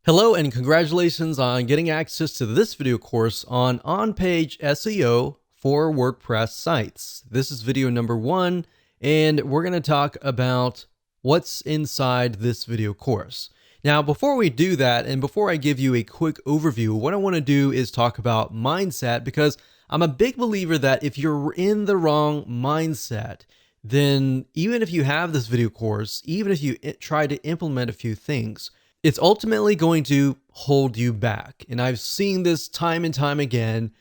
Hello and congratulations on getting access to this video course on on-page SEO for WordPress sites. This is video number 1, and we're going to talk about what's inside this video course. Now, before we do that, and before I give you a quick overview, what I want to do is talk about mindset, because I'm a big believer that if you're in the wrong mindset, then even if you have this video course, even if you try to implement a few things, it's ultimately going to hold you back. And I've seen this time and time again.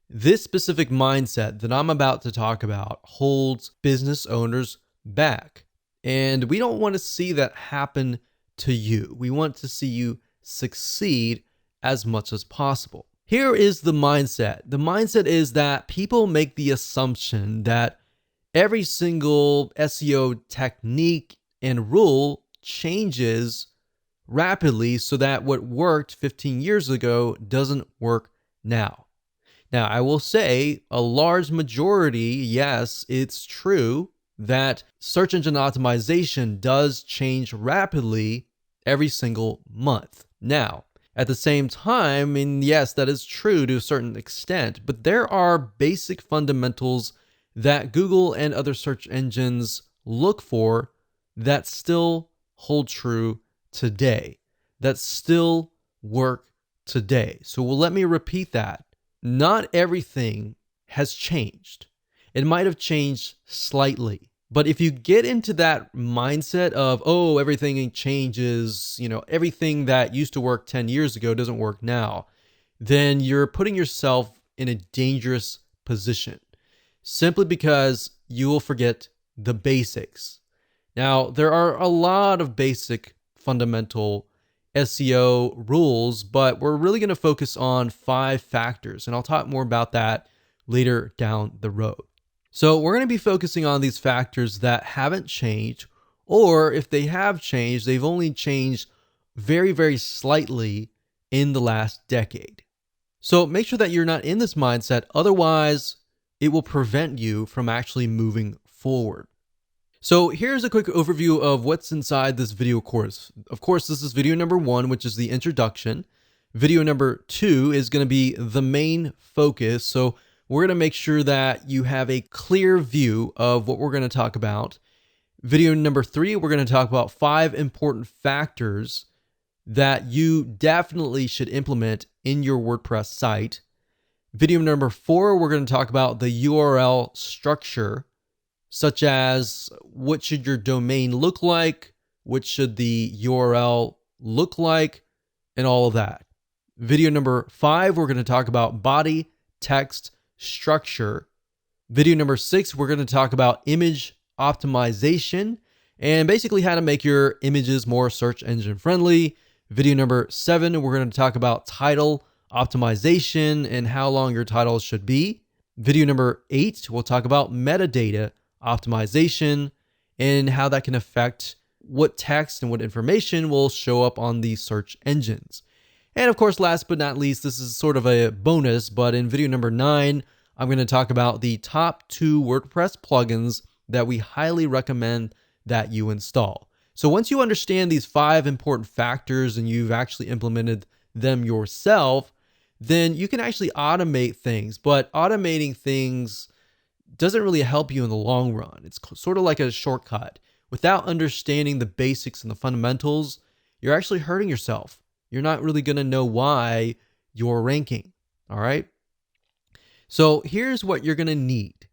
This specific mindset that I'm about to talk about holds business owners back. And we don't want to see that happen to you. We want to see you succeed as much as possible. Here is the mindset. The mindset is that people make the assumption that every single SEO technique and rule changes rapidly so that what worked 15 years ago doesn't work now. Now, I will say a large majority, yes, it's true that search engine optimization does change rapidly every single month. Now, at the same time, and yes, that is true to a certain extent, but there are basic fundamentals that Google and other search engines look for that still hold true today, that still work today. So let me repeat that. Not everything has changed. It might have changed slightly. But if you get into that mindset of, oh, everything changes, everything that used to work 10 years ago doesn't work now, then you're putting yourself in a dangerous position simply because you will forget the basics. Now, there are a lot of basic fundamental SEO rules, but we're really going to focus on 5 factors, and I'll talk more about that later down the road. So we're going to be focusing on these factors that haven't changed, or if they have changed, they've only changed very, very slightly in the last decade. So make sure that you're not in this mindset, otherwise it will prevent you from actually moving forward. So here's a quick overview of what's inside this video course. Of course, this is video number 1, which is the introduction. Video number 2 is going to be the main focus. So we're going to make sure that you have a clear view of what we're going to talk about. Video number 3, we're going to talk about 5 important factors that you definitely should implement in your WordPress site. Video number 4, we're going to talk about the URL structure, such as what should your domain look like, what should the URL look like, and all of that. Video number 5, we're going to talk about body text structure. Video number 6, we're going to talk about image optimization and basically how to make your images more search engine friendly. Video number 7, we're going to talk about title optimization and how long your titles should be. Video number 8, we'll talk about metadata optimization and how that can affect what text and what information will show up on the search engines. And of course, last but not least, this is sort of a bonus, but in video number 9, I'm going to talk about the top 2 WordPress plugins that we highly recommend that you install. So once you understand these 5 important factors and you've actually implemented them yourself, then you can actually automate things, but automating things doesn't really help you in the long run. It's sort of like a shortcut. Without understanding the basics and the fundamentals, you're actually hurting yourself. You're not really going to know why you're ranking. All right. So here's what you're going to need.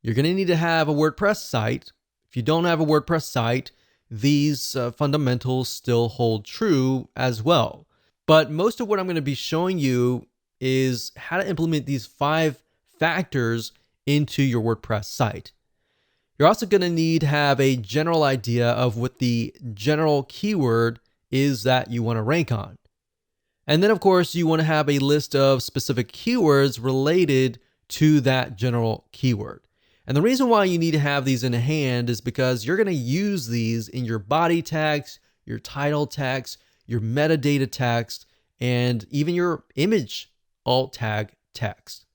You're going to need to have a WordPress site. If you don't have a WordPress site, these fundamentals still hold true as well. But most of what I'm going to be showing you is how to implement these 5 factors into your WordPress site. You're also going to need to have a general idea of what the general keyword is that you want to rank on. And then, of course, you want to have a list of specific keywords related to that general keyword. And the reason why you need to have these in hand is because you're going to use these in your body text, your title text, your metadata text, and even your image alt tag text.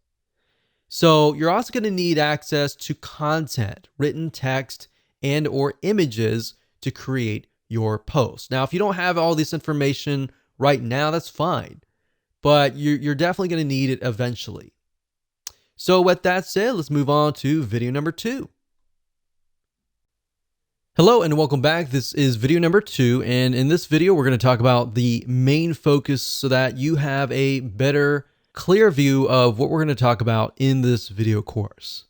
So you're also going to need access to content, written text, and or images to create your post. Now, if you don't have all this information right now, that's fine. But you're definitely going to need it eventually. So with that said, let's move on to video number 2. Hello and welcome back. This is video number 2, and in this video we're going to talk about the main focus so that you have a better, clear view of what we're going to talk about in this video course.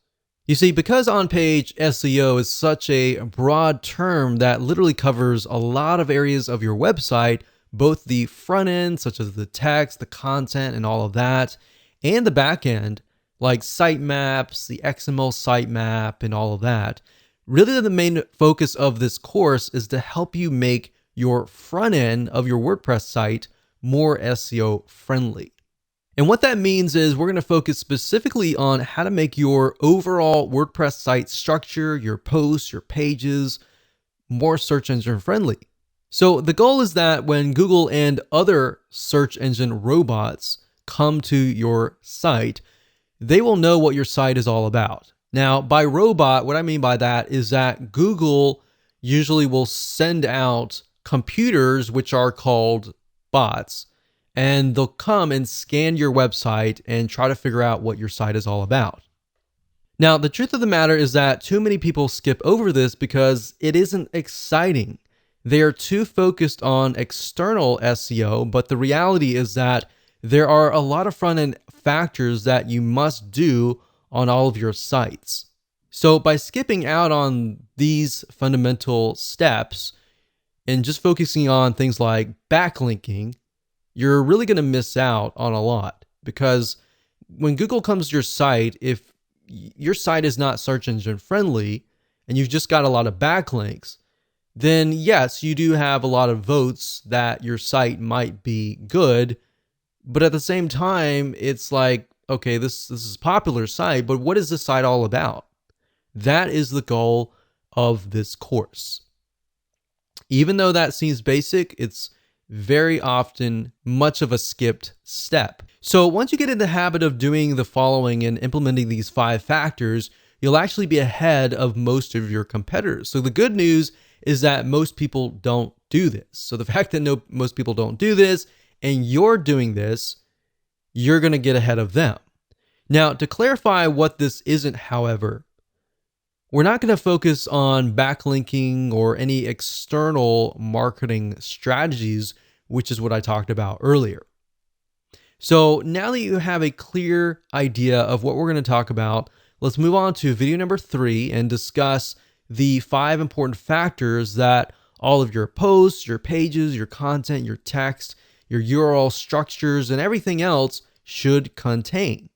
You see, because on-page SEO is such a broad term that literally covers a lot of areas of your website, both the front end, such as the text, the content, and all of that, and the back end, like sitemaps, the XML sitemap, and all of that. Really, the main focus of this course is to help you make your front end of your WordPress site more SEO friendly. And what that means is we're going to focus specifically on how to make your overall WordPress site structure, your posts, your pages, more search engine friendly. So the goal is that when Google and other search engine robots come to your site, they will know what your site is all about. Now, by robot, what I mean by that is that Google usually will send out computers, which are called bots, and they'll come and scan your website and try to figure out what your site is all about. Now, the truth of the matter is that too many people skip over this because it isn't exciting. They are too focused on external SEO, but the reality is that there are a lot of front-end factors that you must do on all of your sites. So by skipping out on these fundamental steps and just focusing on things like backlinking, you're really going to miss out on a lot, because when Google comes to your site, if your site is not search engine friendly and you've just got a lot of backlinks, then yes, you do have a lot of votes that your site might be good. But at the same time, it's like, okay, this is a popular site, but what is this site all about? That is the goal of this course. Even though that seems basic, it's very often much of a skipped step. So once you get in the habit of doing the following and implementing these 5 factors, you'll actually be ahead of most of your competitors. So the good news is that most people don't do this. So the fact that most people don't do this and you're doing this, you're going to get ahead of them. Now, to clarify what this isn't, however, we're not going to focus on backlinking or any external marketing strategies, which is what I talked about earlier. So now that you have a clear idea of what we're going to talk about, let's move on to video number 3 and discuss the 5 important factors that all of your posts, your pages, your content, your text, your URL structures, and everything else should contain.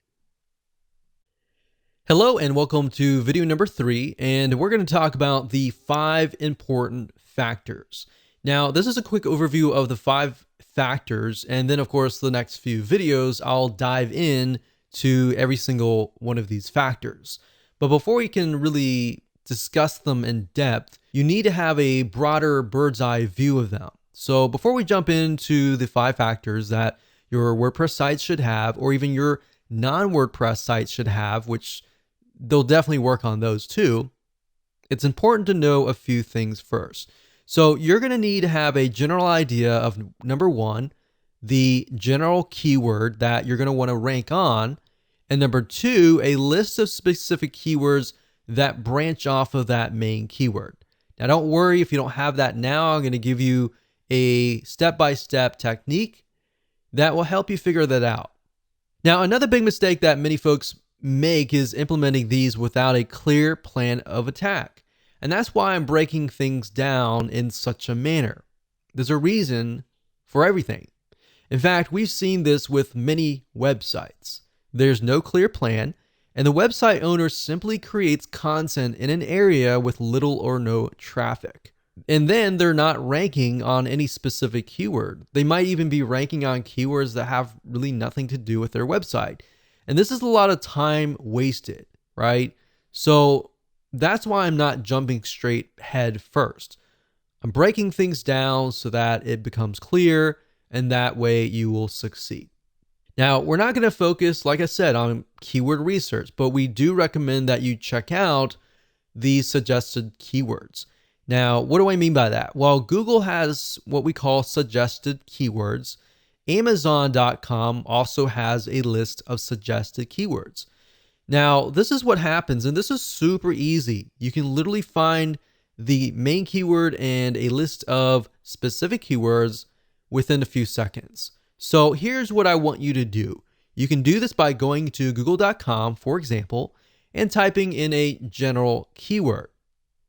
Hello and welcome to video number 3, and we're going to talk about the 5 important factors. Now, this is a quick overview of the 5 factors, and then of course the next few videos I'll dive in to every single one of these factors. But before we can really discuss them in depth, you need to have a broader bird's eye view of them. So before we jump into the 5 factors that your WordPress sites should have, or even your non-WordPress sites should have, which they'll definitely work on those too, it's important to know a few things first. So you're going to need to have a general idea of, number 1, the general keyword that you're going to want to rank on, and number 2, a list of specific keywords that branch off of that main keyword. Now don't worry if you don't have that now. I'm going to give you a step-by-step technique that will help you figure that out. Now, another big mistake that many folks make is implementing these without a clear plan of attack. And that's why I'm breaking things down in such a manner. There's a reason for everything. In fact, we've seen this with many websites. There's no clear plan, and the website owner simply creates content in an area with little or no traffic. And then they're not ranking on any specific keyword. They might even be ranking on keywords that have really nothing to do with their website. And this is a lot of time wasted, right? So that's why I'm not jumping straight head first. I'm breaking things down so that it becomes clear, and that way you will succeed. Now, we're not going to focus, like I said, on keyword research, but we do recommend that you check out these suggested keywords. Now, what do I mean by that? Well, Google has what we call suggested keywords. Amazon.com also has a list of suggested keywords. Now, this is what happens, and this is super easy. You can literally find the main keyword and a list of specific keywords within a few seconds. So here's what I want you to do. You can do this by going to google.com, for example, and typing in a general keyword.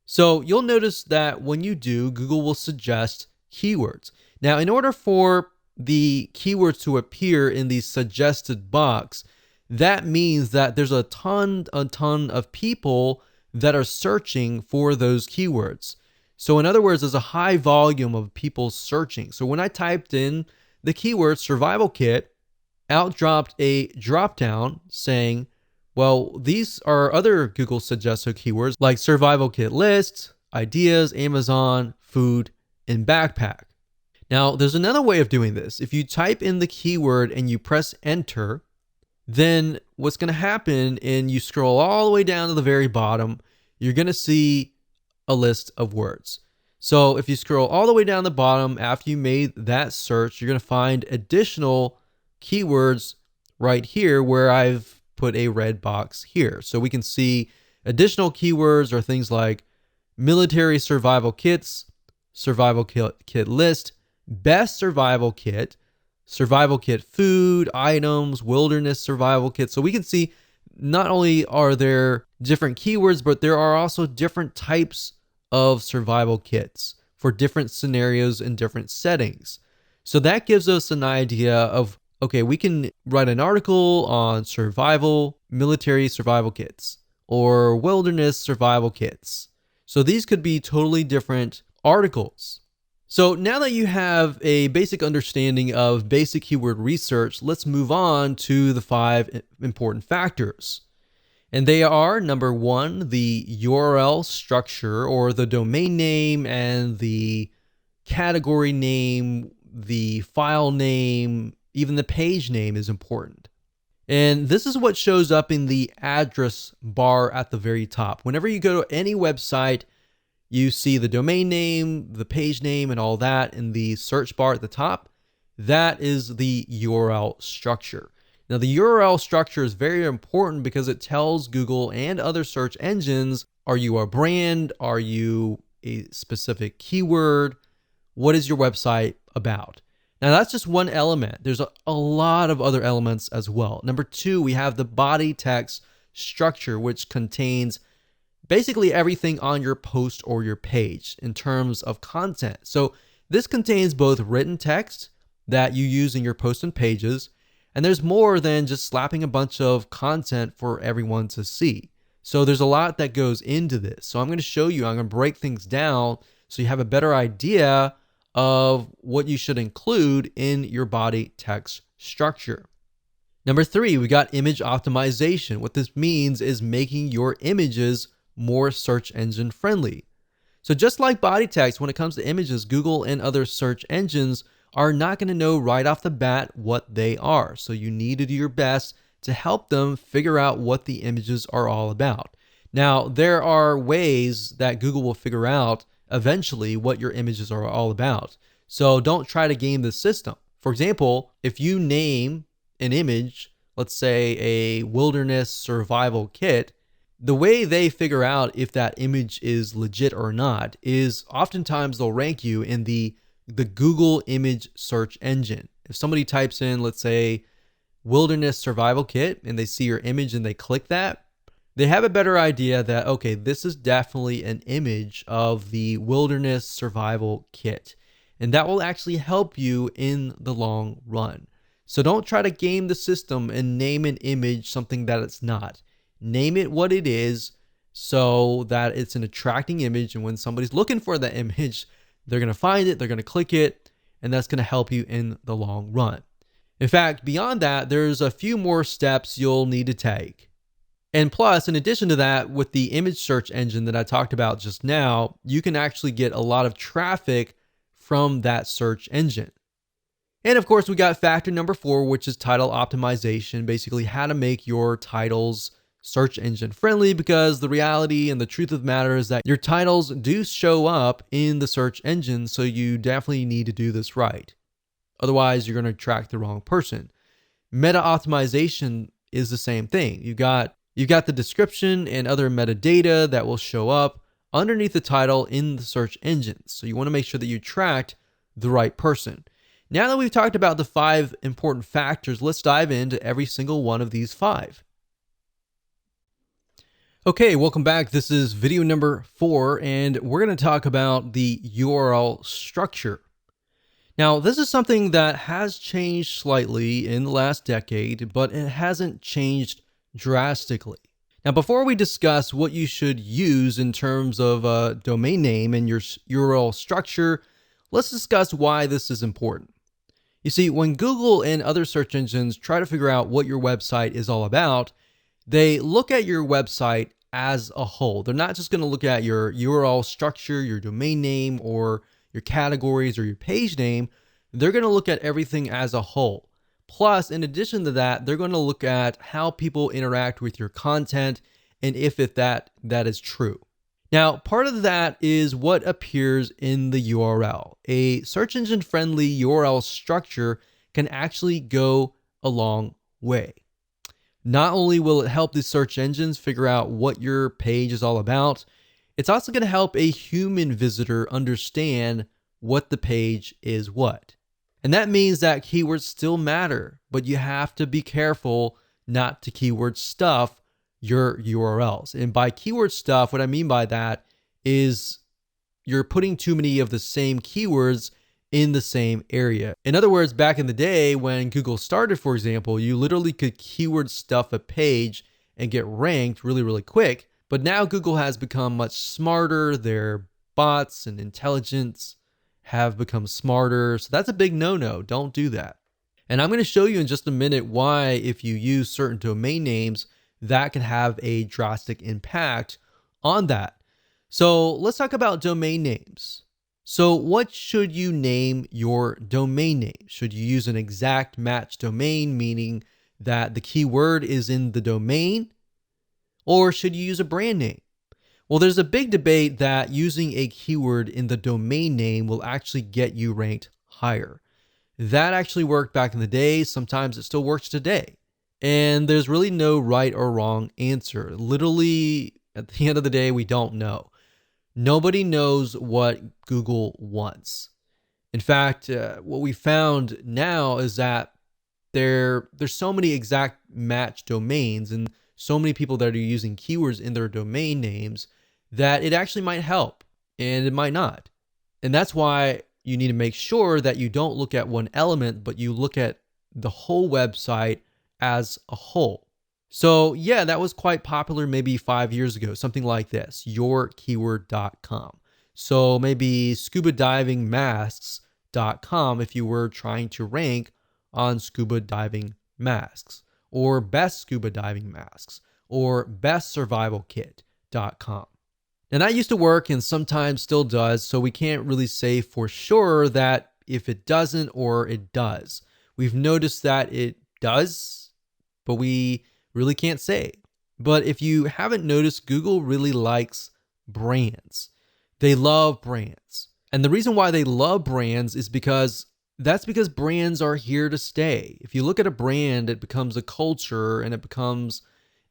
So you'll notice that when you do, Google will suggest keywords. Now, in order for the keywords to appear in the suggested box, that means that there's a ton of people that are searching for those keywords. So in other words, there's a high volume of people searching. So when I typed in the keyword survival kit, out dropped a drop down saying, well, these are other Google suggested keywords like survival kit list, ideas, Amazon, food, and backpack. Now, there's another way of doing this. If you type in the keyword and you press enter, then what's going to happen, and you scroll all the way down to the very bottom, you're going to see a list of words. So if you scroll all the way down the bottom after you made that search, you're going to find additional keywords right here where I've put a red box here. So we can see additional keywords are things like military survival kits, survival kit list, best survival kit food, items, wilderness survival kit. So we can see not only are there different keywords, but there are also different types of survival kits for different scenarios and different settings. So that gives us an idea of, okay, we can write an article on survival, military survival kits, or wilderness survival kits. So these could be totally different articles. So now that you have a basic understanding of basic keyword research, let's move on to the 5 important factors. And they are, number 1, the URL structure, or the domain name and the category name, the file name, even the page name is important. And this is what shows up in the address bar at the very top. Whenever you go to any website, you see the domain name, the page name, and all that in the search bar at the top. That is the URL structure. Now, the URL structure is very important because it tells Google and other search engines, are you a brand? Are you a specific keyword? What is your website about? Now, that's just one element. There's a lot of other elements as well. Number 2, we have the body text structure, which contains basically everything on your post or your page in terms of content. So this contains both written text that you use in your posts and pages, and there's more than just slapping a bunch of content for everyone to see. So there's a lot that goes into this. So I'm going to show you, I'm going to break things down so you have a better idea of what you should include in your body text structure. Number 3, we got image optimization. What this means is making your images more search engine friendly. So just like body text, when it comes to images, Google and other search engines are not going to know right off the bat what they are. So you need to do your best to help them figure out what the images are all about. Now, there are ways that Google will figure out eventually what your images are all about. So don't try to game the system. For example, if you name an image, let's say a wilderness survival kit, the way they figure out if that image is legit or not is oftentimes they'll rank you in the Google image search engine. If somebody types in, let's say, wilderness survival kit, and they see your image and they click that, they have a better idea that, okay, this is definitely an image of the wilderness survival kit. And that will actually help you in the long run. So don't try to game the system and name an image something that it's not. Name it what it is so that it's an attracting image. And when somebody's looking for that image, they're going to find it, they're going to click it, and that's going to help you in the long run. In fact, beyond that, there's a few more steps you'll need to take. And plus, in addition to that, with the image search engine that I talked about just now, you can actually get a lot of traffic from that search engine. And of course, we got factor number 4, which is title optimization, basically how to make your titles search engine friendly, because the reality and the truth of the matter is that your titles do show up in the search engine, so you definitely need to do this right. Otherwise, you're going to attract the wrong person. Meta optimization is the same thing. You've got the description and other metadata that will show up underneath the title in the search engines. So you want to make sure that you attract the right person. Now that we've talked about the 5 important factors, let's dive into every single one of these 5. Okay, welcome back. This is video number 4, and we're going to talk about the URL structure. Now, this is something that has changed slightly in the last decade, but it hasn't changed drastically. Now, before we discuss what you should use in terms of a domain name and your URL structure, let's discuss why this is important. You see, when Google and other search engines try to figure out what your website is all about, they look at your website as a whole. They're not just going to look at your URL structure, your domain name, or your categories or your page name. They're going to look at everything as a whole. Plus, in addition to that, they're going to look at how people interact with your content and if that is true. Now, part of that is what appears in the URL. A search engine friendly URL structure can actually go a long way. Not only will it help the search engines figure out what your page is all about, it's also going to help a human visitor understand what the page is what. And that means that keywords still matter, but you have to be careful not to keyword stuff your URLs. And by keyword stuff, what I mean by that is you're putting too many of the same keywords in the same area. In other words, back in the day when Google started, for example, you literally could keyword stuff a page and get ranked really, really quick. But now Google has become much smarter. Their bots and intelligence have become smarter. So that's a big no-no. Don't do that. And I'm going to show you in just a minute why, if you use certain domain names, that can have a drastic impact on that. So let's talk about domain names. So what should you name your domain name? Should you use an exact match domain, meaning that the keyword is in the domain? Or should you use a brand name? Well, there's a big debate that using a keyword in the domain name will actually get you ranked higher. That actually worked back in the day. Sometimes it still works today. And there's really no right or wrong answer. Literally, at the end of the day, we don't know. Nobody knows what Google wants. In fact, what we found now is that there's so many exact match domains and so many people that are using keywords in their domain names that it actually might help and it might not. And that's why you need to make sure that you don't look at one element, but you look at the whole website as a whole. So yeah, that was quite popular maybe 5 years ago, something like this, yourkeyword.com. So maybe scubadivingmasks.com if you were trying to rank on scuba diving masks, or best scuba diving masks, or bestsurvivalkit.com. And that used to work and sometimes still does, so we can't really say for sure that if it doesn't or it does. We've noticed that it does, but we really can't say. But if you haven't noticed, Google really likes brands. They love brands. And the reason why they love brands is because brands are here to stay. If you look at a brand, it becomes a culture and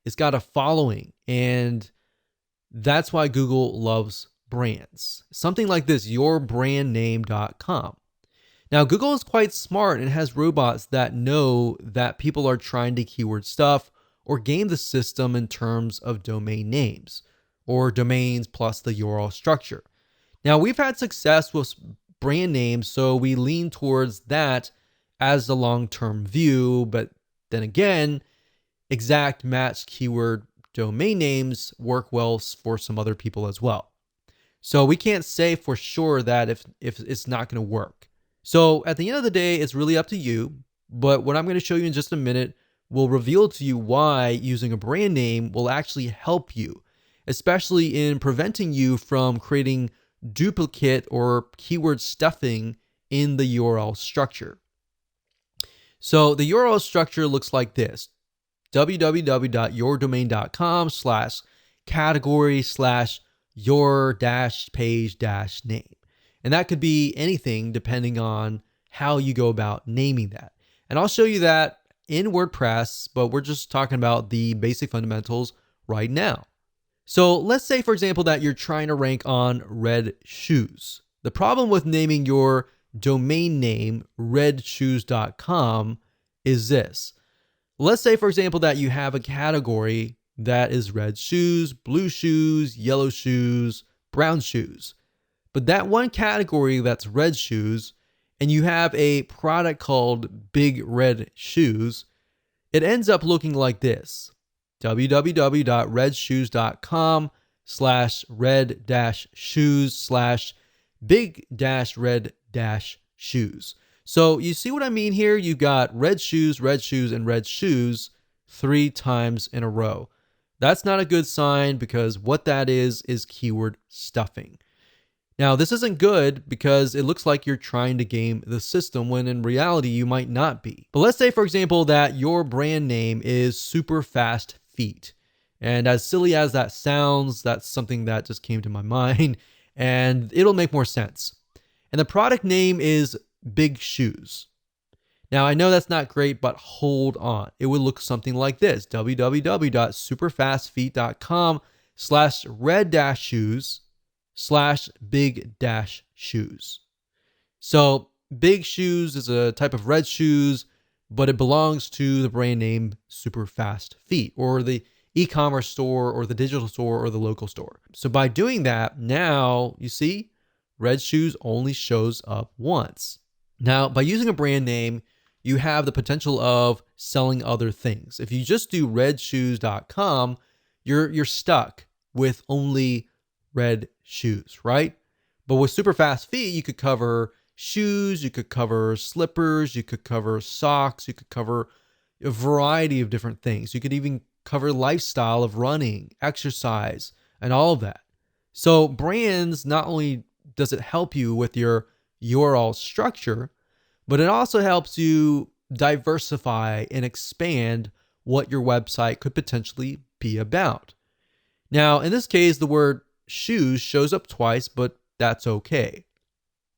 it's got a following. And that's why Google loves brands. Something like this, yourbrandname.com. Now, Google is quite smart and has robots that know that people are trying to keyword stuff or game the system in terms of domain names or domains plus the URL structure. Now, we've had success with brand names, so we lean towards that as the long-term view. But then again, exact match keyword domain names work well for some other people as well. So we can't say for sure that if it's not going to work. So at the end of the day, it's really up to you. But what I'm going to show you in just a minute will reveal to you why using a brand name will actually help you, especially in preventing you from creating duplicate or keyword stuffing in the URL structure. So the URL structure looks like this. www.yourdomain.com/category/your-page-name. And that could be anything depending on how you go about naming that. And I'll show you that in WordPress, but we're just talking about the basic fundamentals right now. So let's say, for example, that you're trying to rank on red shoes. The problem with naming your domain name redshoes.com is this. Let's say, for example, that you have a category that is red shoes, blue shoes, yellow shoes, brown shoes. But that one category that's red shoes, and you have a product called Big Red Shoes, it ends up looking like this: www.red-shoes.com/red-shoes/big-red-shoes. So you see what I mean here? You got red shoes, and red shoes 3 times in a row. That's not a good sign, because what that is keyword stuffing. Now, this isn't good because it looks like you're trying to game the system when in reality you might not be. But let's say, for example, that your brand name is Super Fast Feet. And as silly as that sounds, that's something that just came to my mind, and it'll make more sense. And the product name is Big Shoes. Now, I know that's not great, but hold on. It would look something like this: www.superfastfeet.com/red-shoes/big-shoes. So Big Shoes is a type of red shoes, but it belongs to the brand name Super Fast Feet, or the e-commerce store, or the digital store, or the local store. So by doing that, now you see red shoes only shows up once. Now, by using a brand name, you have the potential of selling other things. If you just do redshoes.com, you're stuck with only red shoes, right? But with Super Fast Feet, you could cover shoes, you could cover slippers, you could cover socks, you could cover a variety of different things. You could even cover lifestyle of running, exercise, and all of that. So brands, not only does it help you with your URL structure, but it also helps you diversify and expand what your website could potentially be about. Now, in this case, the word shoes shows up twice, but that's okay.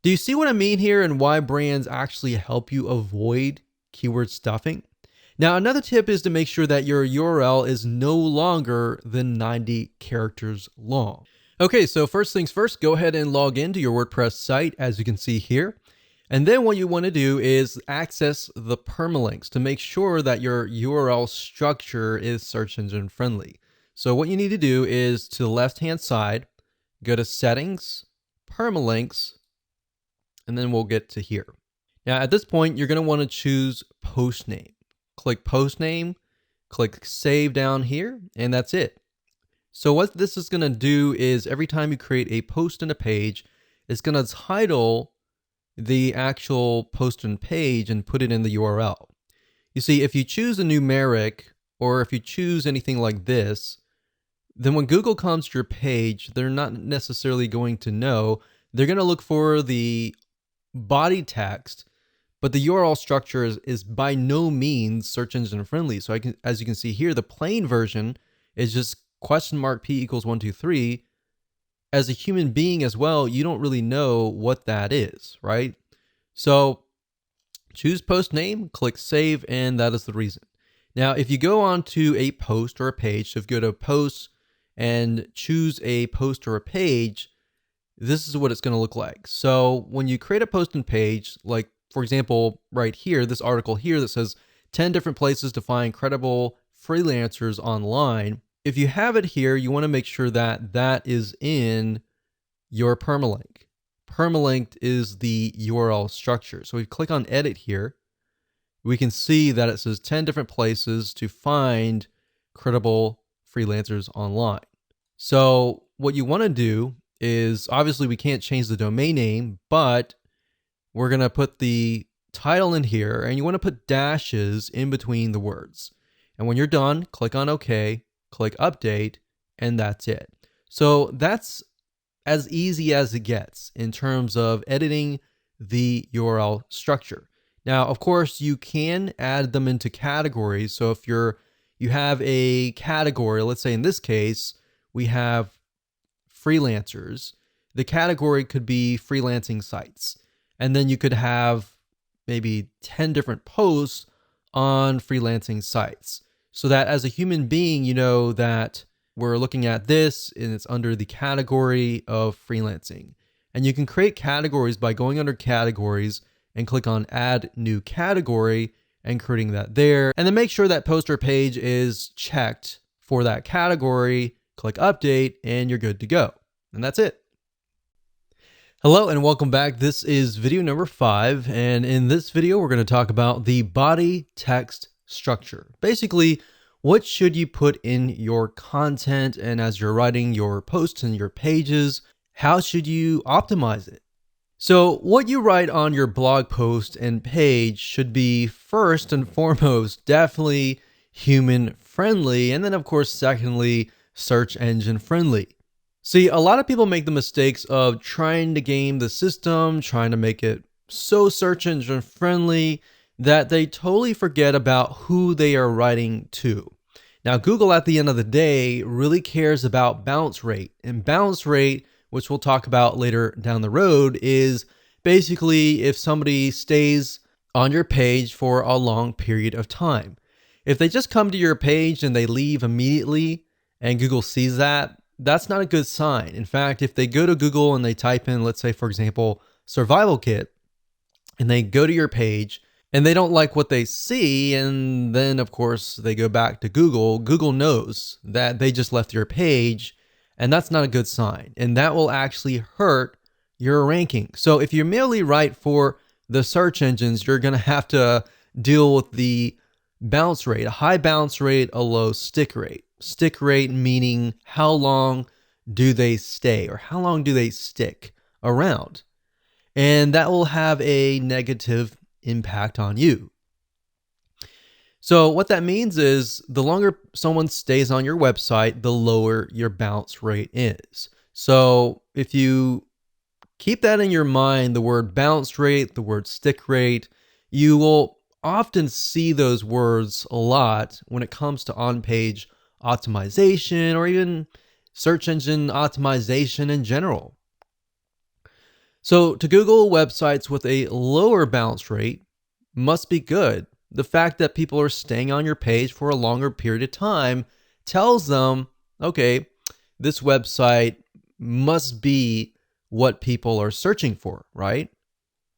Do you see what I mean here, and why brands actually help you avoid keyword stuffing? Now, another tip is to make sure that your URL is no longer than 90 characters long. Okay, so first things first, go ahead and log into your WordPress site, as you can see here. And then what you want to do is access the permalinks to make sure that your URL structure is search engine friendly. So what you need to do is, to the left-hand side, go to Settings, Permalinks, and then we'll get to here. Now, at this point, you're going to want to choose Post Name. Click Post Name, click Save down here, and that's it. So what this is going to do is, every time you create a post in a page, it's going to title the actual post and page and put it in the URL. You see, if you choose a numeric, or if you choose anything like this, then when Google comes to your page, they're not necessarily going to know. They're going to look for the body text, but the URL structure is by no means search engine friendly. So as you can see here, the plain version is just $P = 1 2 3. As a human being as well, you don't really know what that is, right? So choose post name, click save, and that is the reason. Now, if you go on to a post or a page, so if you go to posts and choose a post or a page, this is what it's going to look like. So when you create a post and page, like for example, right here, this article here that says 10 different places to find credible freelancers online. If you have it here, you want to make sure that that is in your permalink. Permalinked is the URL structure. So we click on edit here. We can see that it says 10 different places to find credible freelancers online. So what you want to do is, obviously we can't change the domain name, but we're going to put the title in here, and you want to put dashes in between the words. And when you're done, click on OK, click update, and that's it. So that's as easy as it gets in terms of editing the URL structure. Now, of course, you can add them into categories. So if you you have a category. Let's say in this case, we have freelancers. The category could be freelancing sites. And then you could have maybe 10 different posts on freelancing sites. So that as a human being, you know that we're looking at this and it's under the category of freelancing. And you can create categories by going under categories and click on add new category and creating that there. And then make sure that poster page is checked for that category, click update, and you're good to go. And that's it. Hello and welcome back. This is video number 5. And in this video, we're going to talk about the body text structure. Basically, what should you put in your content? And as you're writing your posts and your pages, how should you optimize it? So what you write on your blog post and page should be first and foremost, definitely human friendly. And then of course, secondly, search engine friendly. See, a lot of people make the mistakes of trying to game the system, trying to make it so search engine friendly that they totally forget about who they are writing to. Now, Google at the end of the day really cares about bounce rate, and bounce rate, which we'll talk about later down the road, is basically if somebody stays on your page for a long period of time. If they just come to your page and they leave immediately and Google sees that, that's not a good sign. In fact, if they go to Google and they type in, let's say, for example, survival kit, and they go to your page and they don't like what they see, and then of course they go back to Google, Google knows that they just left your page, and that's not a good sign. And that will actually hurt your ranking. So if you merely write for the search engines, you're going to have to deal with the bounce rate, a high bounce rate, a low stick rate. Stick rate meaning how long do they stay or how long do they stick around? And that will have a negative impact on you. So what that means is the longer someone stays on your website, the lower your bounce rate is. So if you keep that in your mind, the word bounce rate, the word stick rate, you will often see those words a lot when it comes to on-page optimization or even search engine optimization in general. So to Google, websites with a lower bounce rate must be good. The fact that people are staying on your page for a longer period of time tells them, okay, this website must be what people are searching for, right?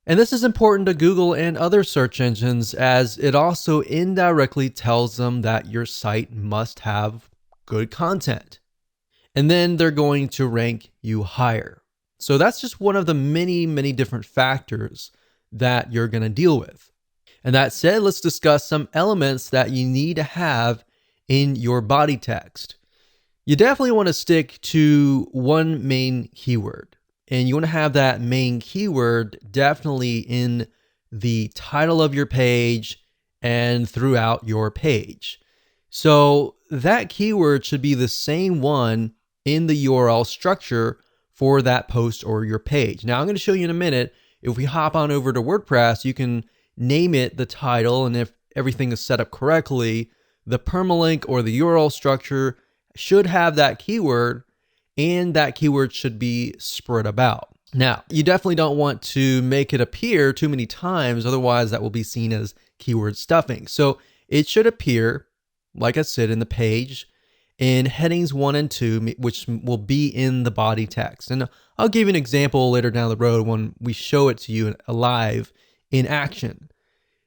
And this is important to Google and other search engines as it also indirectly tells them that your site must have good content. And then they're going to rank you higher. So that's just one of the many, many different factors that you're going to deal with. And that said, let's discuss some elements that you need to have in your body text. You definitely want to stick to one main keyword. And you want to have that main keyword definitely in the title of your page and throughout your page. So that keyword should be the same one in the URL structure for that post or your page. Now I'm going to show you in a minute. If we hop on over to WordPress, you can name it the title, and if everything is set up correctly, the permalink or the URL structure should have that keyword, and that keyword should be spread about. Now, you definitely don't want to make it appear too many times, otherwise that will be seen as keyword stuffing. So it should appear, like I said, in the page in headings 1 and 2, which will be in the body text. And I'll give you an example later down the road when we show it to you live in action.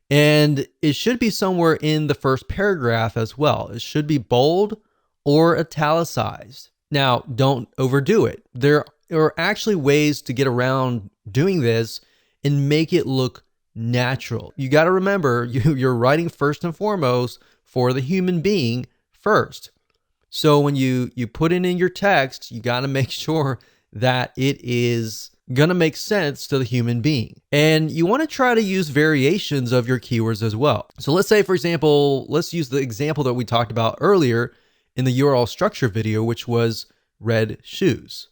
And it should be somewhere in the first paragraph as well. It should be bold or italicized. Now, don't overdo it. There are actually ways to get around doing this and make it look natural. You got to remember, you're writing first and foremost for the human being first. So when you put it in your text, you got to make sure that it is going to make sense to the human being. And you want to try to use variations of your keywords as well. So let's say, for example, let's use the example that we talked about earlier in the URL structure video, which was red shoes.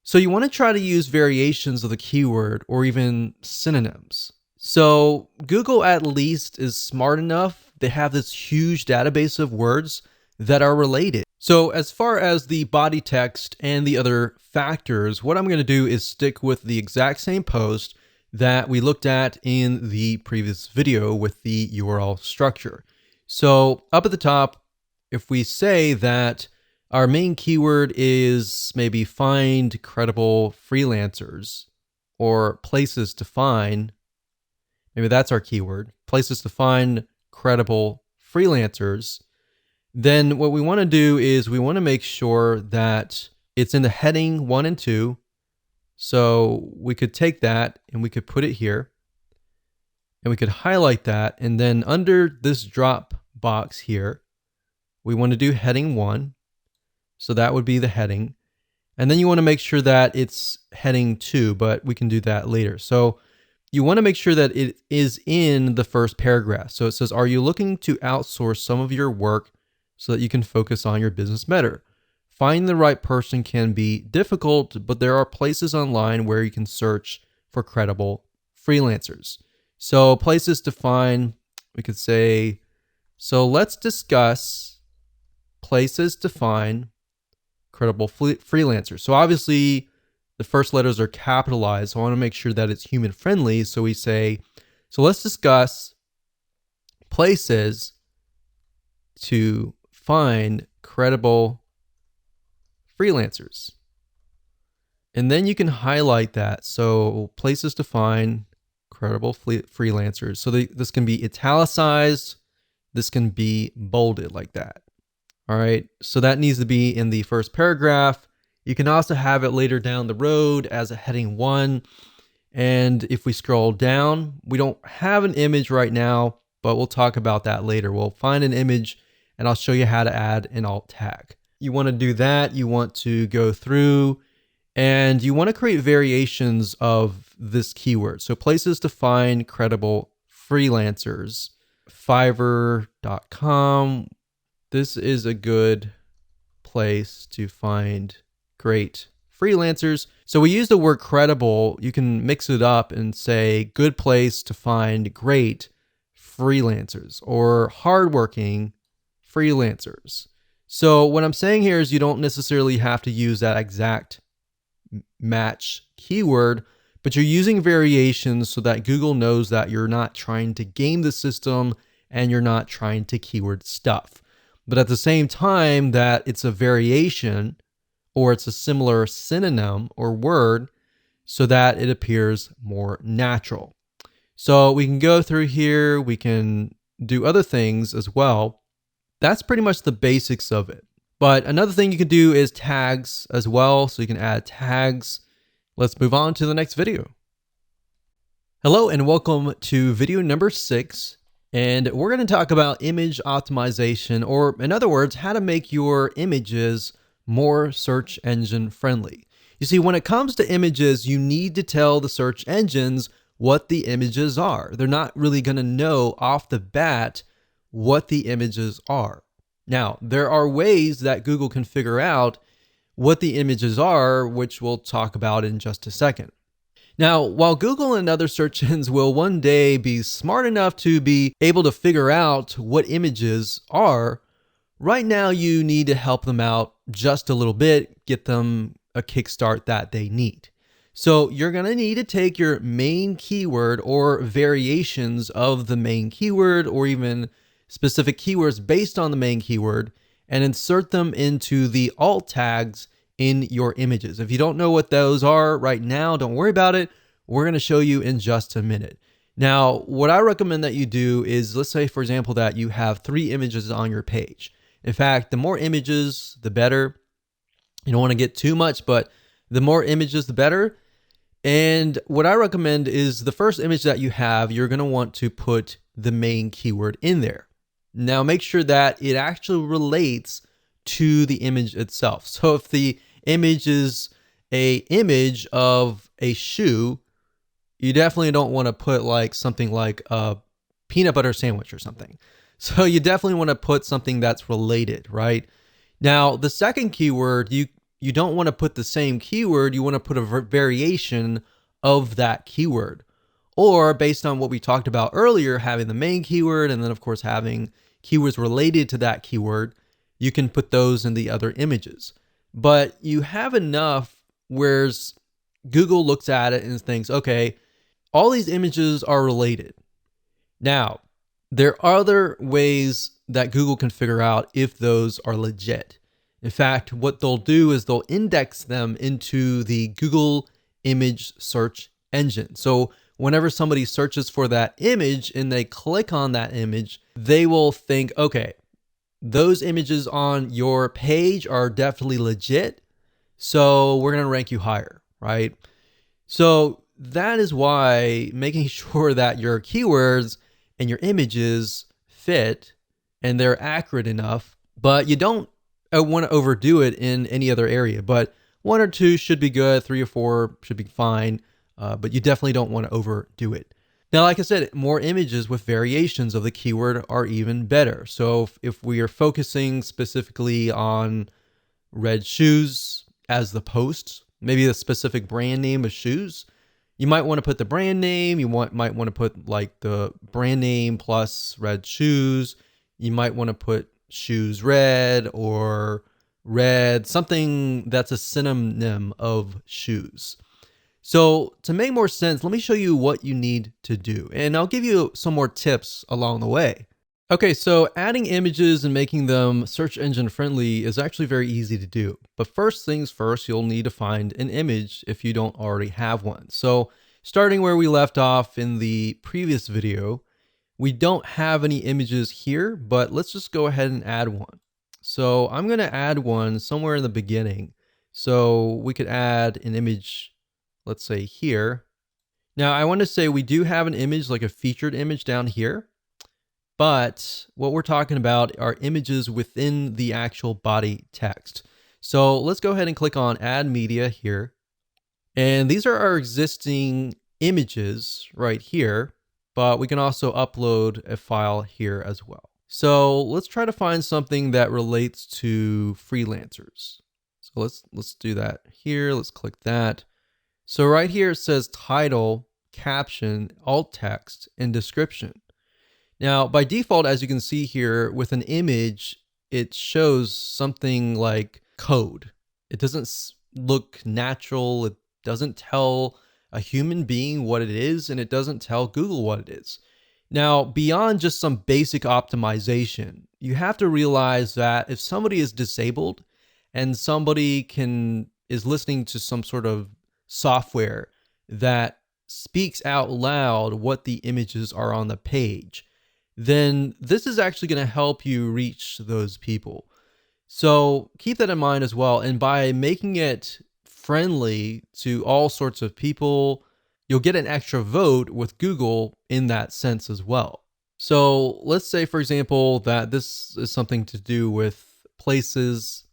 So you want to try to use variations of the keyword or even synonyms. So Google at least is smart enough they have this huge database of words that are related. So as far as the body text and the other factors, what I'm going to do is stick with the exact same post that we looked at in the previous video with the URL structure. So up at the top, if we say that our main keyword is maybe find credible freelancers or places to find, maybe that's our keyword, places to find credible freelancers, then what we want to do is we want to make sure that it's in the heading 1 and 2. So we could take that and we could put it here and we could highlight that. And then under this drop box here, we want to do heading 1. So that would be the heading. And then you want to make sure that it's heading 2, but we can do that later. So you want to make sure that it is in the first paragraph. So it says, are you looking to outsource some of your work so that you can focus on your business better? Finding the right person can be difficult, but there are places online where you can search for credible freelancers. So places to find, we could say, so let's discuss places to find credible freelancers. So obviously the first letters are capitalized. So I want to make sure that it's human friendly. So we say, so let's discuss places to find credible freelancers. And then you can highlight that. So places to find credible freelancers. So this can be italicized. This can be bolded like that. All right. So that needs to be in the first paragraph. You can also have it later down the road as a heading 1. And if we scroll down, we don't have an image right now, but we'll talk about that later. We'll find an image and I'll show you how to add an alt tag. You want to do that. You want to go through and you want to create variations of this keyword. So places to find credible freelancers, Fiverr.com. This is a good place to find great freelancers. So we use the word credible. You can mix it up and say good place to find great freelancers or hardworking freelancers. So what I'm saying here is you don't necessarily have to use that exact match keyword, but you're using variations so that Google knows that you're not trying to game the system and you're not trying to keyword stuff. But at the same time that it's a variation or it's a similar synonym or word so that it appears more natural. So we can go through here, we can do other things as well. That's pretty much the basics of it. But another thing you can do is tags as well. So you can add tags. Let's move on to the next video. Hello and welcome to video number 6. And we're going to talk about image optimization, or in other words, how to make your images more search engine friendly. You see, when it comes to images, you need to tell the search engines what the images are. They're not really going to know off the bat what the images are. Now, there are ways that Google can figure out what the images are, which we'll talk about in just a second. Now, while Google and other search engines will one day be smart enough to be able to figure out what images are, right now you need to help them out just a little bit, get them a kickstart that they need. So you're going to need to take your main keyword or variations of the main keyword or even specific keywords based on the main keyword and insert them into the alt tags in your images. If you don't know what those are right now, don't worry about it. We're going to show you in just a minute. Now, what I recommend that you do is, let's say, for example, that you have 3 images on your page. In fact, the more images, the better. You don't want to get too much, but the more images, the better. And what I recommend is the first image that you have, you're going to want to put the main keyword in there. Now, make sure that it actually relates to the image itself. So if the image is a image of a shoe, you definitely don't want to put like something like a peanut butter sandwich or something. So you definitely want to put something that's related, right? Now, the second keyword, you don't want to put the same keyword. You want to put a variation of that keyword. Or based on what we talked about earlier, having the main keyword and then of course having keywords related to that keyword, you can put those in the other images. But you have enough where Google looks at it and thinks, okay, all these images are related. Now, there are other ways that Google can figure out if those are legit. In fact, what they'll do is they'll index them into the Google image search engine. So whenever somebody searches for that image and they click on that image, they will think, okay, those images on your page are definitely legit, so we're going to rank you higher, right? So that is why making sure that your keywords and your images fit and they're accurate enough, but you don't want to overdo it in any other area. But 1 or 2 should be good, 3 or 4 should be fine, but you definitely don't want to overdo it. Now, like I said, more images with variations of the keyword are even better. So if we are focusing specifically on red shoes as the post, maybe a specific brand name of shoes, you might want to put the brand name. You might want to put like the brand name plus red shoes. You might want to put shoes red or red, something that's a synonym of shoes. So to make more sense, let me show you what you need to do, and I'll give you some more tips along the way. Okay, so adding images and making them search engine friendly is actually very easy to do. But first things first, you'll need to find an image if you don't already have one. So starting where we left off in the previous video, we don't have any images here, but let's just go ahead and add one. So I'm going to add one somewhere in the beginning. So we could add an image, let's say here. Now I want to say we do have an image, like a featured image down here. But what we're talking about are images within the actual body text. So let's go ahead and click on Add Media here. And these are our existing images right here, but we can also upload a file here as well. So let's try to find something that relates to freelancers. So let's do that here. Let's click that. So right here it says title, caption, alt text, and description. Now, by default, as you can see here, with an image, it shows something like code. It doesn't look natural. It doesn't tell a human being what it is, and it doesn't tell Google what it is. Now, beyond just some basic optimization, you have to realize that if somebody is disabled and somebody is listening to some sort of software that speaks out loud what the images are on the page, then this is actually going to help you reach those people. So keep that in mind as well. And by making it friendly to all sorts of people, you'll get an extra vote with Google in that sense as well. So let's say, for example, that this is something to do with places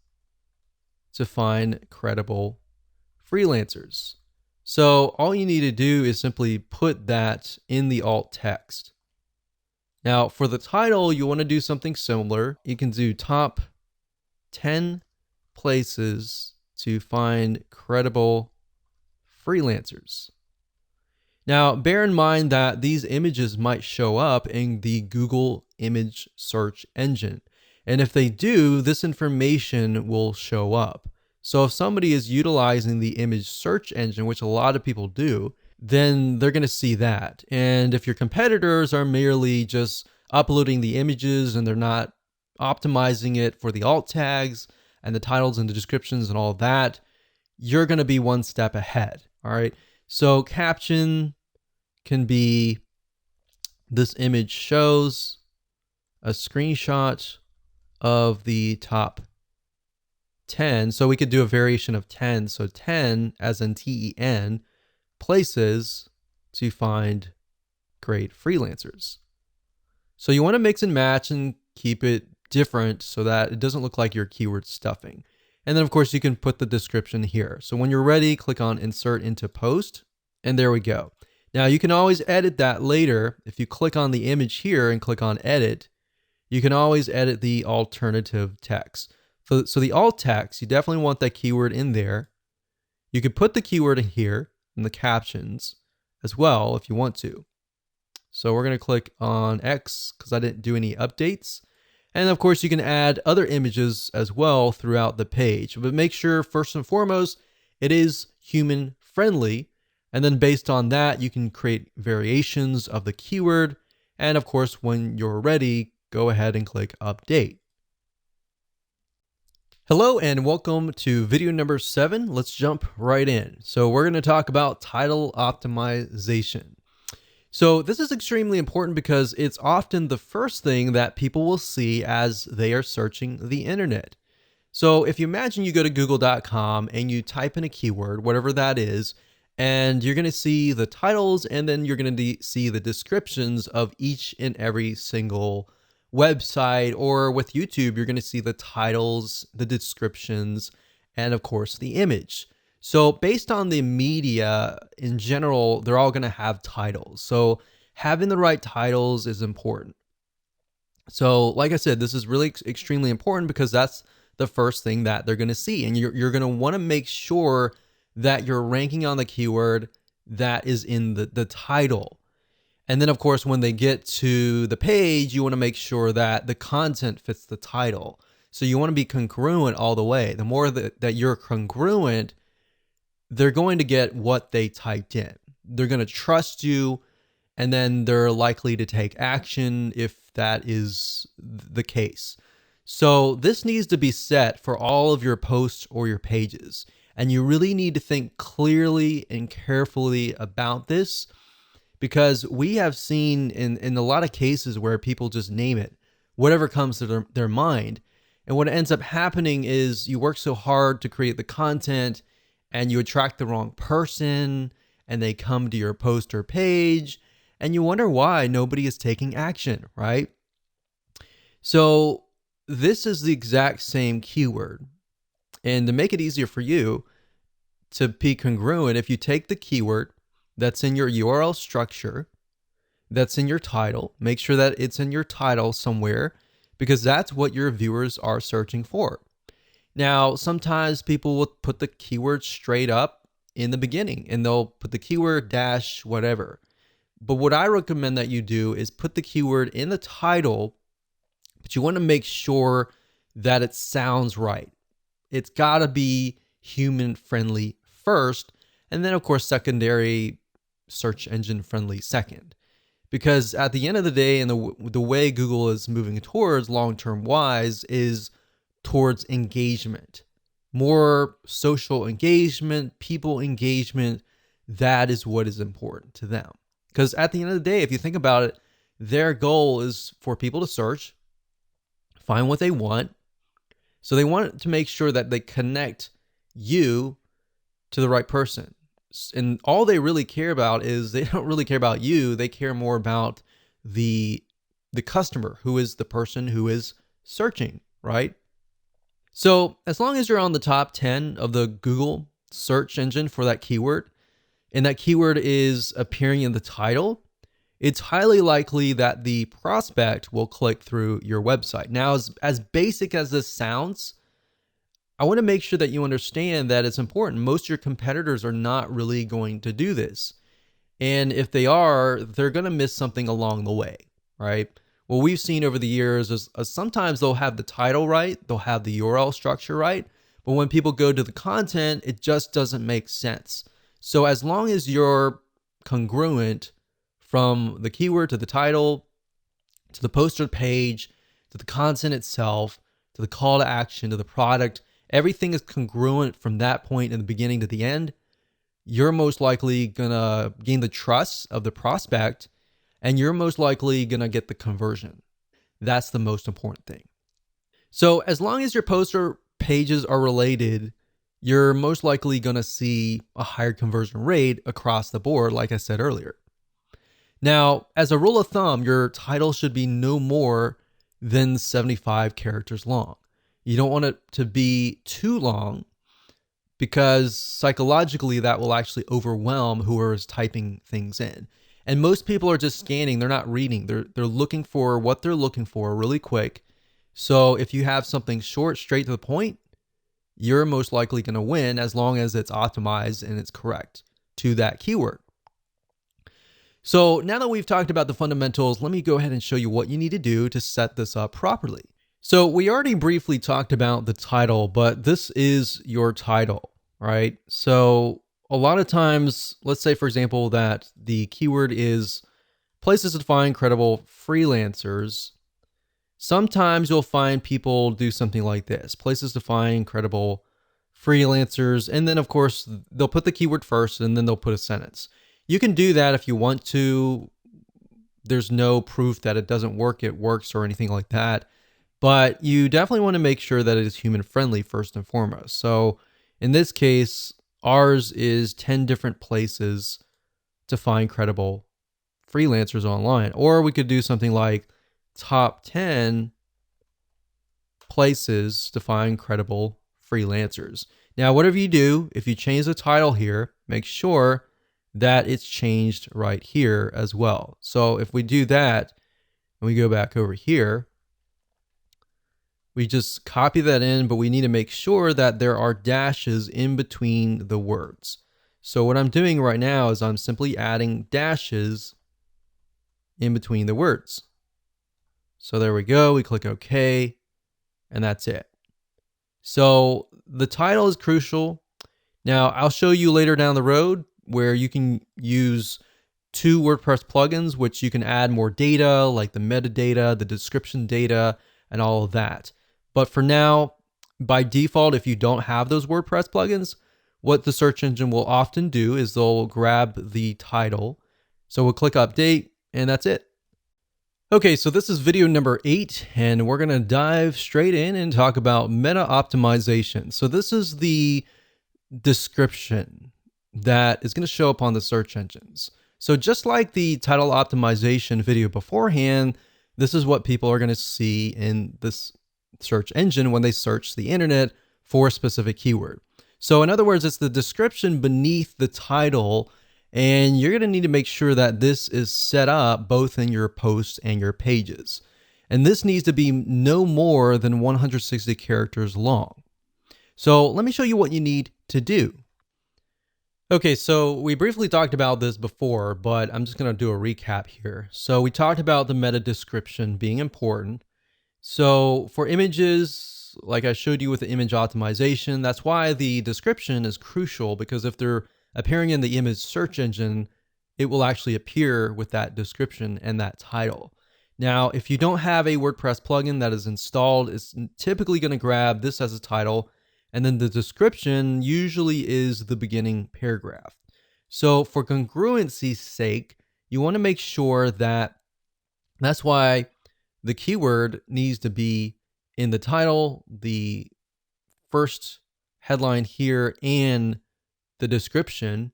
to find credible freelancers. So all you need to do is simply put that in the alt text. Now, for the title, you want to do something similar. You can do top 10 places to find credible freelancers. Now, bear in mind that these images might show up in the Google image search engine. And if they do, this information will show up. So if somebody is utilizing the image search engine, which a lot of people do, then they're going to see that. And if your competitors are merely just uploading the images and they're not optimizing it for the alt tags and the titles and the descriptions and all that, you're going to be one step ahead. All right. So caption can be, this image shows a screenshot of the top 10. So we could do a variation of 10. So 10 as in TEN places to find great freelancers. So you want to mix and match and keep it different so that it doesn't look like you're keyword stuffing. And then of course you can put the description here. So when you're ready, click on Insert into Post, and there we go. Now you can always edit that later. If you click on the image here and click on Edit, you can always edit the alternative text. So the alt text, you definitely want that keyword in there. You could put the keyword in here in the captions, as well if you want to. So we're going to click on X because I didn't do any updates. And of course, you can add other images as well throughout the page, but make sure first and foremost, it is human friendly. And then based on that, you can create variations of the keyword. And of course, when you're ready, go ahead and click update. Hello and welcome to video number 7. Let's jump right in. So we're going to talk about title optimization. So this is extremely important because it's often the first thing that people will see as they are searching the internet. So if you imagine you go to google.com and you type in a keyword, whatever that is, and you're going to see the titles and then you're going to see the descriptions of each and every single website, or with YouTube, you're going to see the titles, the descriptions, and of course the image. So based on the media in general, they're all going to have titles. So having the right titles is important. So like I said, this is really extremely important because that's the first thing that they're going to see. And you're going to want to make sure that you're ranking on the keyword that is in the title. And then of course, when they get to the page, you want to make sure that the content fits the title. So you want to be congruent all the way. The more that you're congruent, they're going to get what they typed in. They're going to trust you, and then they're likely to take action if that is the case. So this needs to be set for all of your posts or your pages. And you really need to think clearly and carefully about this, because we have seen in a lot of cases where people just name it, whatever comes to their mind. And what ends up happening is you work so hard to create the content and you attract the wrong person and they come to your post or page and you wonder why nobody is taking action, right? So this is the exact same keyword. And to make it easier for you to be congruent, if you take the keyword that's in your URL structure, that's in your title, make sure that it's in your title somewhere, because that's what your viewers are searching for. Now, sometimes people will put the keyword straight up in the beginning and they'll put the keyword dash whatever. But what I recommend that you do is put the keyword in the title, but you want to make sure that it sounds right. It's got to be human friendly first, and then of course secondary search engine friendly second. Because at the end of the day, and the way Google is moving towards long-term wise is towards engagement, more social engagement, people engagement. That is what is important to them. Because at the end of the day, if you think about it, their goal is for people to search, find what they want. So they want to make sure that they connect you to the right person. And all they really care about is, they don't really care about you. They care more about the customer, who is the person who is searching, right? So as long as you're on the top 10 of the Google search engine for that keyword, and that keyword is appearing in the title, it's highly likely that the prospect will click through your website. Now, as basic as this sounds, I want to make sure that you understand that it's important. Most of your competitors are not really going to do this. And if they are, they're going to miss something along the way, right? What we've seen over the years is sometimes they'll have the title right, they'll have the URL structure right, but when people go to the content, it just doesn't make sense. So as long as you're congruent from the keyword to the title, to the poster page, to the content itself, to the call to action, to the product, everything is congruent from that point in the beginning to the end, you're most likely gonna gain the trust of the prospect, and you're most likely gonna get the conversion. That's the most important thing. So as long as your poster pages are related, you're most likely gonna see a higher conversion rate across the board, like I said earlier. Now, as a rule of thumb, your title should be no more than 75 characters long. You don't want it to be too long, because psychologically that will actually overwhelm whoever is typing things in. And most people are just scanning, they're not reading. They're looking for what they're looking for really quick. So if you have something short, straight to the point, you're most likely going to win, as long as it's optimized and it's correct to that keyword. So now that we've talked about the fundamentals, let me go ahead and show you what you need to do to set this up properly. So we already briefly talked about the title, but this is your title, right? So a lot of times, let's say for example, that the keyword is places to find credible freelancers. Sometimes you'll find people do something like this, places to find credible freelancers. And then of course, they'll put the keyword first and then they'll put a sentence. You can do that if you want to. There's no proof that it doesn't work, it works or anything like that. But you definitely want to make sure that it is human friendly first and foremost. So in this case, ours is 10 different places to find credible freelancers online. Or we could do something like top 10 places to find credible freelancers. Now, whatever you do, if you change the title here, make sure that it's changed right here as well. So if we do that and we go back over here, we just copy that in, but we need to make sure that there are dashes in between the words. So what I'm doing right now is I'm simply adding dashes in between the words. So there we go. We click OK, and that's it. So the title is crucial. Now, I'll show you later down the road where you can use 2 WordPress plugins, which you can add more data like the metadata, the description data, and all of that. But for now, by default, if you don't have those WordPress plugins, what the search engine will often do is they'll grab the title. So we'll click update and that's it. Okay, so this is video number 8, and we're going to dive straight in and talk about meta optimization. So this is the description that is going to show up on the search engines. So just like the title optimization video beforehand, this is what people are going to see in this search engine when they search the internet for a specific keyword. So in other words, it's the description beneath the title, and you're going to need to make sure that this is set up both in your posts and your pages. And this needs to be no more than 160 characters long. So let me show you what you need to do. Okay, so we briefly talked about this before, but I'm just going to do a recap here. So we talked about the meta description being important. So for images, like I showed you with the image optimization, that's why the description is crucial, because if they're appearing in the image search engine, it will actually appear with that description and that title. Now, if you don't have a WordPress plugin that is installed, it's typically going to grab this as a title, and then the description usually is the beginning paragraph. So for congruency's sake, you want to make sure that's why the keyword needs to be in the title, the first headline here, and the description.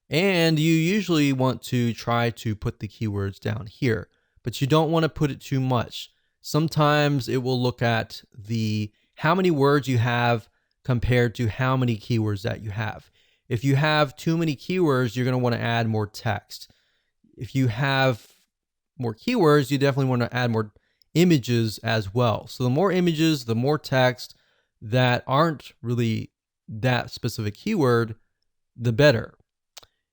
And you usually want to try to put the keywords down here, but you don't want to put it too much. Sometimes it will look at how many words you have compared to how many keywords that you have. If you have too many keywords, you're going to want to add more text. If you have more keywords, you definitely want to add more images as well. So the more images, the more text that aren't really that specific keyword, the better.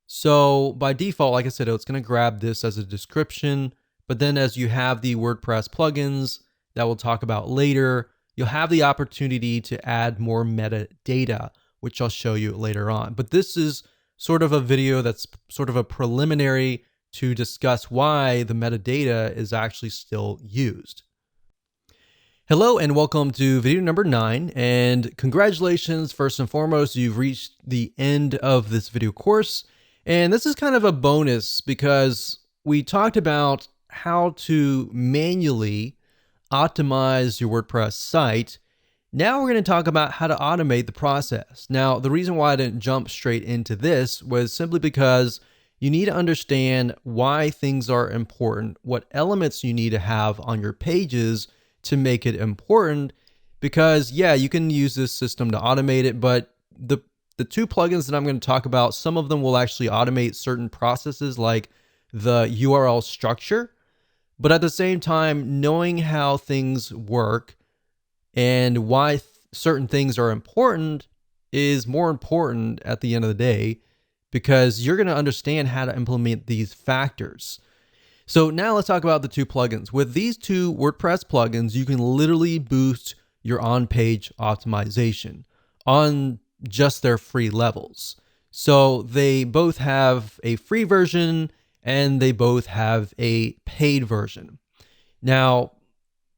So by default, like I said, it's going to grab this as a description, but then as you have the WordPress plugins that we'll talk about later, you'll have the opportunity to add more metadata, which I'll show you later on. But this is sort of a video that's sort of a preliminary to discuss why the metadata is actually still used. Hello and welcome to video number 9, and congratulations, first and foremost, you've reached the end of this video course. And this is kind of a bonus because we talked about how to manually optimize your WordPress site. Now we're going to talk about how to automate the process. Now, the reason why I didn't jump straight into this was simply because you need to understand why things are important, what elements you need to have on your pages to make it important. Because yeah, you can use this system to automate it, but the 2 plugins that I'm going to talk about, some of them will actually automate certain processes like the URL structure. But at the same time, knowing how things work and why certain things are important is more important at the end of the day, because you're going to understand how to implement these factors. So now let's talk about the two plugins. With these two WordPress plugins, you can literally boost your on-page optimization on just their free levels. So they both have a free version and they both have a paid version. Now,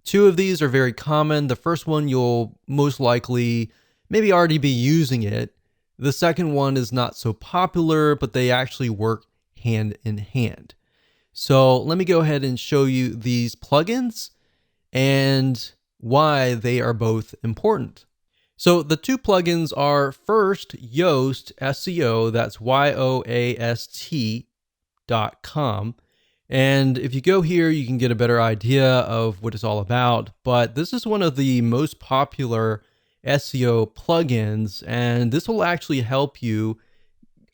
two of these are very common. The first one, you'll most likely maybe already be using it. The second one is not so popular, but they actually work hand in hand. So let me go ahead and show you these plugins and why they are both important. So the two plugins are first Yoast SEO, that's YOAST.com. And if you go here, you can get a better idea of what it's all about. But this is one of the most popular SEO plugins, and this will actually help you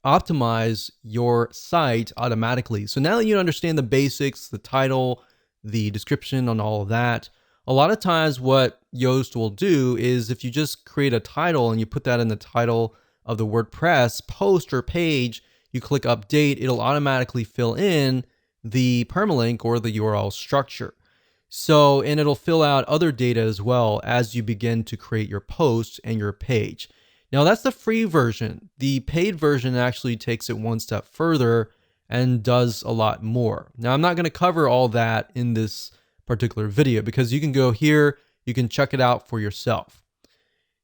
optimize your site automatically. So now that you understand the basics, the title, the description and all of that, a lot of times what Yoast will do is if you just create a title and you put that in the title of the WordPress post or page, you click update, it'll automatically fill in the permalink or the URL structure. So, and it'll fill out other data as well as you begin to create your post and your page. Now that's the free version. The paid version actually takes it one step further and does a lot more. Now I'm not going to cover all that in this particular video because you can go here, you can check it out for yourself.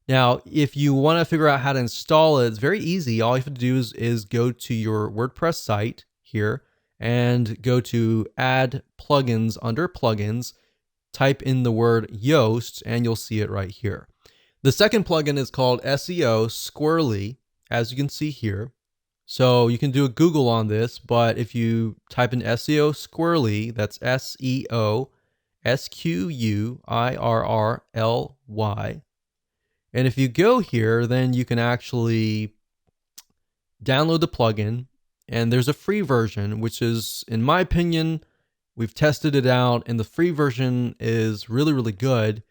Now, if you want to figure out how to install it, it's very easy. All you have to do is go to your WordPress site here and go to add plugins under plugins, type in the word Yoast, and you'll see it right here. The second plugin is called SEO Squirrely, as you can see here. So you can do a Google on this, but if you type in SEO Squirrely, that's SEO SQUIRRLY. And if you go here, then you can actually download the plugin, and there's a free version, which is, in my opinion, we've tested it out, and the free version is really, really good.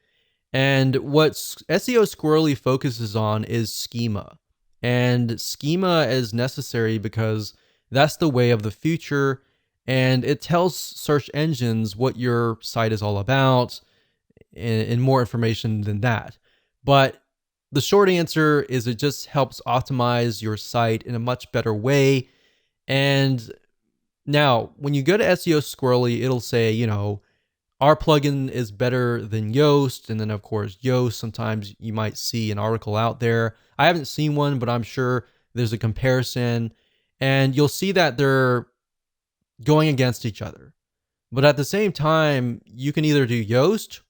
And what SEO Squirrely focuses on is schema. And schema is necessary because that's the way of the future. And it tells search engines what your site is all about and more information than that. But the short answer is it just helps optimize your site in a much better way. And now when you go to SEO Squirrely, it'll say, you know, our plugin is better than Yoast. And then of course, Yoast, sometimes you might see an article out there. I haven't seen one, but I'm sure there's a comparison and you'll see that they're going against each other. But at the same time, you can either do Yoast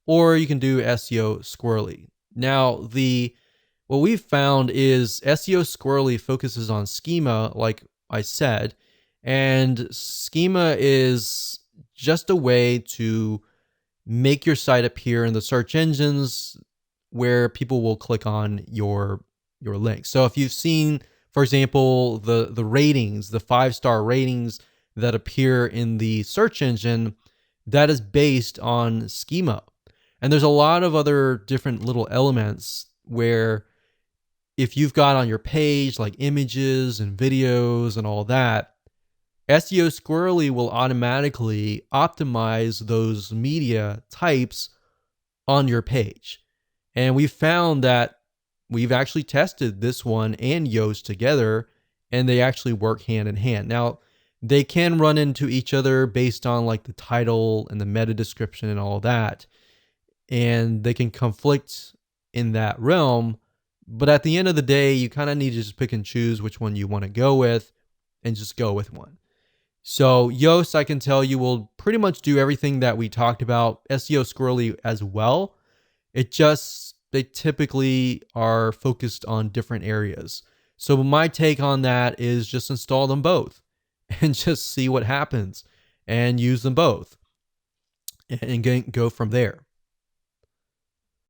or you can do SEO Squirrely. Now, what we've found is SEO Squirrely focuses on schema, like I said, and schema is just a way to make your site appear in the search engines where people will click on your link. So if you've seen, for example, the ratings, the 5-star ratings that appear in the search engine, that is based on schema. And there's a lot of other different little elements where if you've got on your page like images and videos and all that, SEO Squirrely will automatically optimize those media types on your page. And we found that we've actually tested this one and Yoast together, and they actually work hand in hand. Now, they can run into each other based on like the title and the meta description and all that, and they can conflict in that realm. But at the end of the day, you kind of need to just pick and choose which one you want to go with and just go with one. So Yoast, I can tell you, will pretty much do everything that we talked about. SEO Squirrely as well. They typically are focused on different areas. So my take on that is just install them both and just see what happens and use them both and go from there.